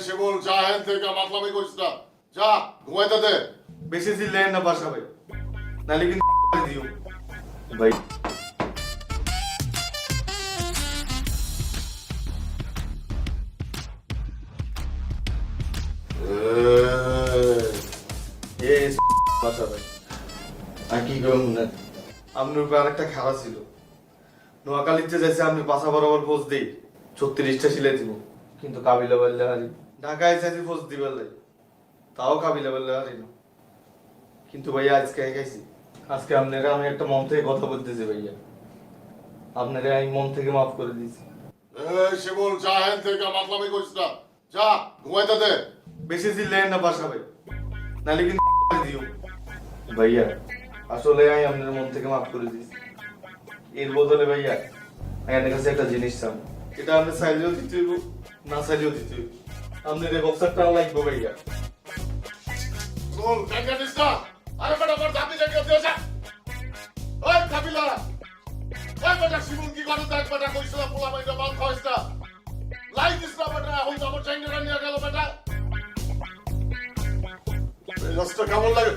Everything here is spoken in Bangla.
শিমুল যা হেন থেকে মাতলামি করিস না, যা ঘুমাইতে দে। বেশি চিল্লেন না বাসা ভাই, নাহলে কিন্তু দিও ভাই। বাসা ভাই আর কি করুন না, আপনার উপরে আরেকটা খেলা ছিল। নোয়াখালীতে যাইছে আপনি বাসা বরাবর খোঁজ দিই 36টা সিলাই দিব, কিন্তু কাবিলা বললে হারি। ঢাকায় চাইছি খোঁজ দিবার লাই, তাও কাবিলা বললে হারি না। কিন্তু ভাইয়া আজকে গেছি, আজকে আপনারা আমি একটা মন থেকে কথা বলতেছি ভাইয়া, আপনারা আমি মন থেকে মাফ করে দিয়েছি। শিমুল যা হেন থেকে মাতলামি করিস না, যা ঘুমাইতে দে। বেশি চিল্লেন না বাসা ভাই, নাহলে কিন্তু দিও ভাইয়া। আসলে আমি আপনার মন থেকে মাফ করে দিয়েছি। এর বদলে ভাইয়া আমি আপনার কাছে একটা জিনিস চান, এটা আপনি চাইলেও দিতে হইব, না চাইলেও দিতে হইব। আপনার এই বক্সারটা লাগবে ভাইয়া। শিমুল জায়গা দিস না, আরে বেটা আমার দাবি জায়গা দিও যা। ওই কাবিলা, ওই বেটা শিমুল কি করে দেখ বেটা, কইছিল পোলা মাইটা মাল খাওয়াইস না, লাই দিস না বেটা। এখন তো আমার চাইনাটা নিয়ে গেল বেটা। এই রাস্তা কেমন লাগে?